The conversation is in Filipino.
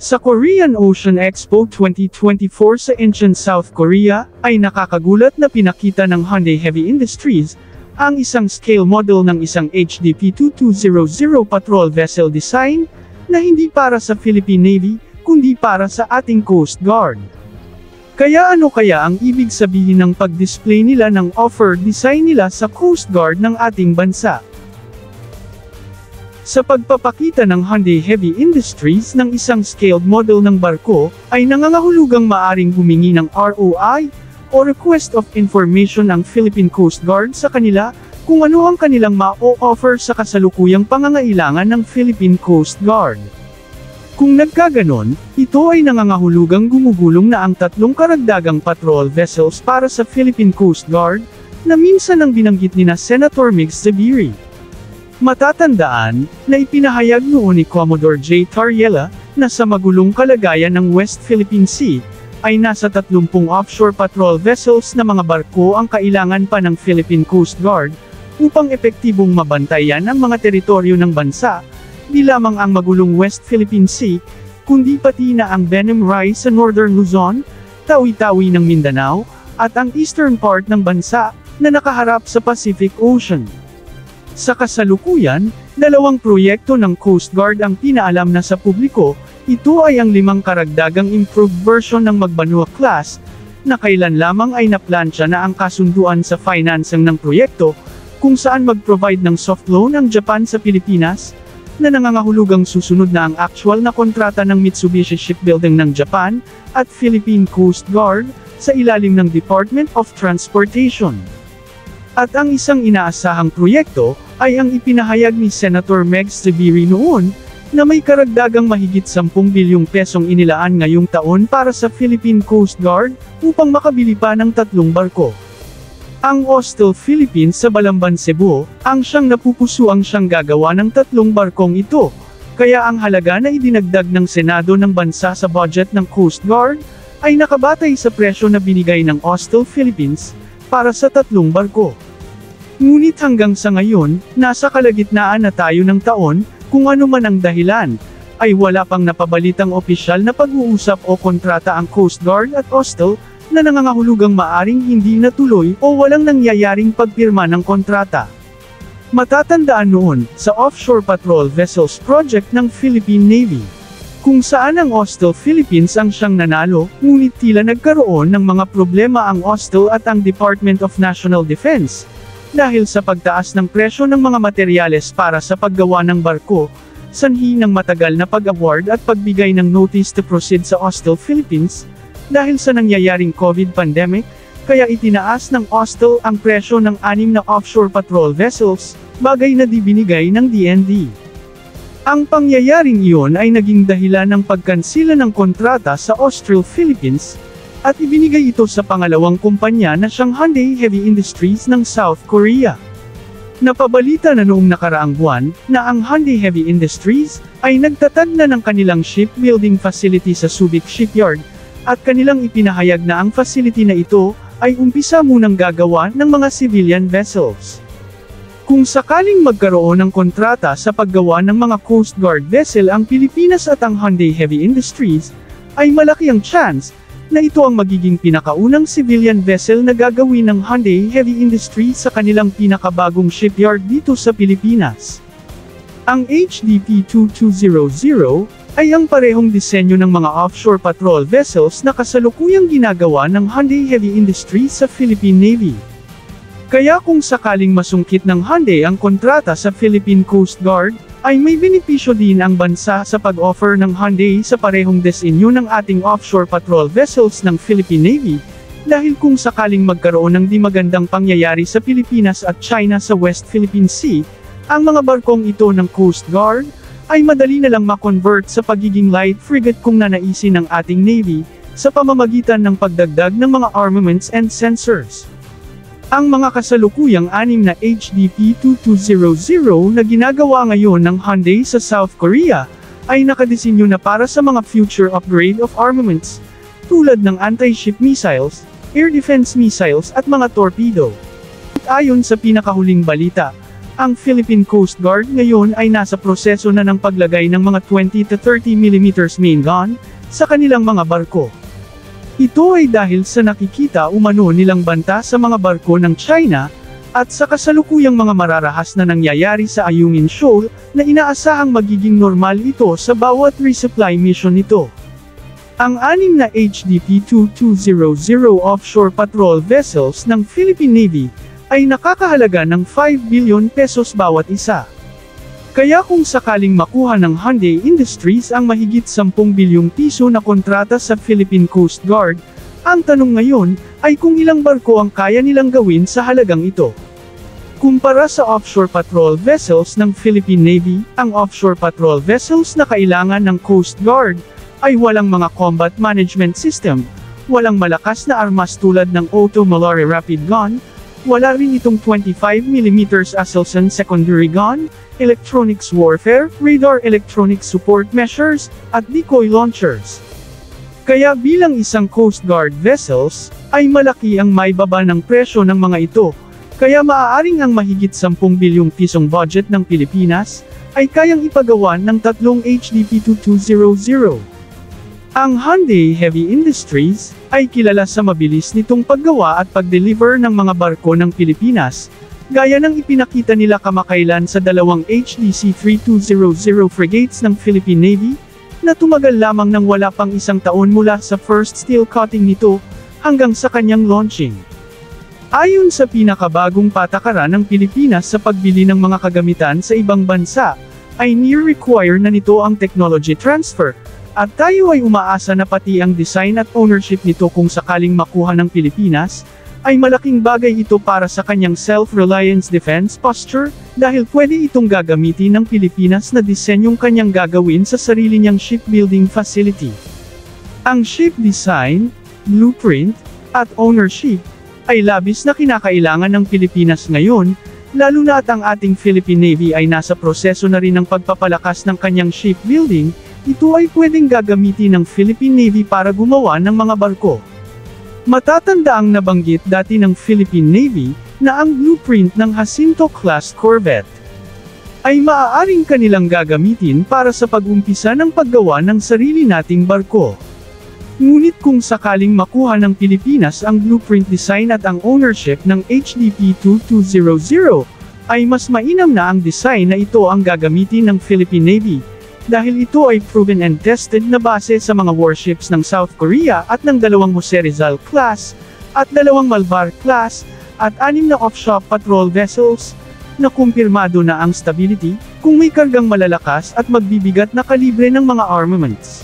Sa Korean Ocean Expo 2024 sa Incheon, South Korea, ay nakakagulat na pinakita ng Hyundai Heavy Industries ang isang scale model ng isang HDP-2200 patrol vessel design na hindi para sa Philippine Navy, kundi para sa ating Coast Guard. Kaya ano kaya ang ibig sabihin ng pag-display nila ng offer design nila sa Coast Guard ng ating bansa? Sa pagpapakita ng Hyundai Heavy Industries ng isang scaled model ng barko, ay nangangahulugang maaring humingi ng ROI, o Request of Information ang Philippine Coast Guard sa kanila, kung ano ang kanilang ma-o-offer sa kasalukuyang pangangailangan ng Philippine Coast Guard. Kung nagkaganon, ito ay nangangahulugang gumugulong na ang 3 karagdagang patrol vessels para sa Philippine Coast Guard, na minsan ang binanggit ni Senator Mig Zubiri. Matatandaan, na ipinahayag noon ni Commodore J. Tariela, na sa magulong kalagayan ng West Philippine Sea, ay nasa 30 offshore patrol vessels na mga barko ang kailangan pa ng Philippine Coast Guard, upang epektibong mabantayan ang mga teritoryo ng bansa, di lamang ang magulong West Philippine Sea, kundi pati na ang Benham Rai sa Northern Luzon, Tawi-Tawi ng Mindanao, at ang eastern part ng bansa, na nakaharap sa Pacific Ocean. Sa kasalukuyan, 2 proyekto ng Coast Guard ang pinaalam na sa publiko. Ito ay ang 5 karagdagang improved version ng Magbanua class, na kailan lamang ay naplansya na ang kasunduan sa financing ng proyekto, kung saan mag-provide ng soft loan ang Japan sa Pilipinas, na nangangahulugang susunod na ang actual na kontrata ng Mitsubishi Shipbuilding ng Japan, at Philippine Coast Guard, sa ilalim ng Department of Transportation. At ang isang inaasahang proyekto, ay ang ipinahayag ni Senator Meg Zubiri noon, na may karagdagang mahigit 10 bilyong pesong inilaan ngayong taon para sa Philippine Coast Guard, upang makabili pa ng 3 barko. Ang Austal Philippines sa Balamban, Cebu, ang siyang napupusuang siyang gagawa ng 3 barkong ito, kaya ang halaga na idinagdag ng Senado ng bansa sa budget ng Coast Guard, ay nakabatay sa presyo na binigay ng Austal Philippines, para sa 3 barko. Ngunit hanggang sa ngayon, nasa kalagitnaan na tayo ng taon, kung ano man ang dahilan, ay wala pang napabalitang opisyal na pag-uusap o kontrata ang Coast Guard at Austal, na nangangahulugang maaring hindi natuloy o walang nangyayaring pagpirma ng kontrata. Matatandaan noon, sa Offshore Patrol Vessels Project ng Philippine Navy, kung saan ang Austal Philippines ang siyang nanalo, ngunit tila nagkaroon ng mga problema ang Austal at ang Department of National Defense, dahil sa pagtaas ng presyo ng mga materyales para sa paggawa ng barko, sanhi ng matagal na pag-award at pagbigay ng notice to proceed sa Austal Philippines, dahil sa nangyayaring COVID pandemic, kaya itinaas ng Austal ang presyo ng 6 na offshore patrol vessels, bagay na di binigay ng DND. Ang pangyayaring iyon ay naging dahilan ng pagkansila ng kontrata sa Austral Philippines, at ibinigay ito sa pangalawang kumpanya na siyang Hyundai Heavy Industries ng South Korea. Napabalita na noong nakaraang buwan, na ang Hyundai Heavy Industries, ay nagtatag na ng kanilang shipbuilding facility sa Subic Shipyard, at kanilang ipinahayag na ang facility na ito, ay umpisa munang gagawa ng mga civilian vessels. Kung sakaling magkaroon ng kontrata sa paggawa ng mga Coast Guard vessel ang Pilipinas at ang Hyundai Heavy Industries, ay malaki ang chance, na ito ang magiging pinakaunang civilian vessel na gagawin ng Hyundai Heavy Industries sa kanilang pinakabagong shipyard dito sa Pilipinas. Ang HDP-2200, ay ang parehong disenyo ng mga offshore patrol vessels na kasalukuyang ginagawa ng Hyundai Heavy Industries sa Philippine Navy. Kaya kung sakaling masungkit ng Hyundai ang kontrata sa Philippine Coast Guard, ay may benepisyo din ang bansa sa pag-offer ng Hyundai sa parehong disenyo ng ating offshore patrol vessels ng Philippine Navy, dahil kung sakaling magkaroon ng di magandang pangyayari sa Pilipinas at China sa West Philippine Sea, ang mga barkong ito ng Coast Guard, ay madali na lang ma-convert sa pagiging light frigate kung nanaisin ng ating Navy, sa pamamagitan ng pagdagdag ng mga armaments and sensors. Ang mga kasalukuyang 6 na HDP-2200 na ginagawa ngayon ng Hyundai sa South Korea, ay nakadesinyo na para sa mga future upgrade of armaments, tulad ng anti-ship missiles, air defense missiles at mga torpedo. At ayon sa pinakahuling balita, Ang Philippine Coast Guard ngayon ay nasa proseso na ng paglagay ng mga 20 to 30 mm main gun sa kanilang mga barko. Ito ay dahil sa nakikita umano nilang banta sa mga barko ng China, at sa kasalukuyang mga mararahas na nangyayari sa Ayungin Shoal, na inaasahang magiging normal ito sa bawat resupply mission nito. Ang 6 na HDP-2200 offshore patrol vessels ng Philippine Navy ay nakakahalaga ng 5 billion pesos bawat isa. Kaya kung sakaling makuha ng Hyundai Industries ang mahigit 10 bilyong piso na kontrata sa Philippine Coast Guard, ang tanong ngayon ay kung ilang barko ang kaya nilang gawin sa halagang ito. Kumpara sa offshore patrol vessels ng Philippine Navy, ang offshore patrol vessels na kailangan ng Coast Guard ay walang mga combat management system, walang malakas na armas tulad ng Auto-Malare Rapid Gun, wala rin itong 25mm Aselsan secondary gun, electronics warfare, radar electronic support measures, at decoy launchers. Kaya bilang isang Coast Guard vessels, ay malaki ang maibaba ng presyo ng mga ito, kaya maaaring ang mahigit 10 bilyong pisong budget ng Pilipinas, ay kayang ipagawa ng 3 HDP-2200. Ang Hyundai Heavy Industries ay kilala sa mabilis nitong paggawa at pag-deliver ng mga barko ng Pilipinas, gaya ng ipinakita nila kamakailan sa 2 HDC-3200 frigates ng Philippine Navy, na tumagal lamang ng wala pang 1 taon mula sa first steel cutting nito, hanggang sa kanyang launching. Ayon sa pinakabagong patakaran ng Pilipinas sa pagbili ng mga kagamitan sa ibang bansa, ay near-require na nito ang technology transfer, at tayo ay umaasa na pati ang design at ownership nito kung sakaling makuha ng Pilipinas, ay malaking bagay ito para sa kanyang self-reliance defense posture, dahil pwede itong gagamitin ng Pilipinas na disenyong kanyang gagawin sa sarili niyang shipbuilding facility. Ang ship design, blueprint, at ownership, ay labis na kinakailangan ng Pilipinas ngayon, lalo na at ang ating Philippine Navy ay nasa proseso na rin ng pagpapalakas ng kanyang shipbuilding. Ito ay pwedeng gagamitin ng Philippine Navy para gumawa ng mga barko. Matatanda ang nabanggit dati ng Philippine Navy, na ang blueprint ng Jacinto-class corvette ay maaaring kanilang gagamitin para sa pag-umpisa ng paggawa ng sarili nating barko. Ngunit kung sakaling makuha ng Pilipinas ang blueprint design at ang ownership ng HDP-2200, ay mas mainam na ang design na ito ang gagamitin ng Philippine Navy, dahil ito ay proven and tested na base sa mga warships ng South Korea at ng 2 Jose Rizal class, at 2 Malvar class, at 6 na offshore patrol vessels, na kumpirmado na ang stability, kung may kargang malalakas at magbibigat na kalibre ng mga armaments.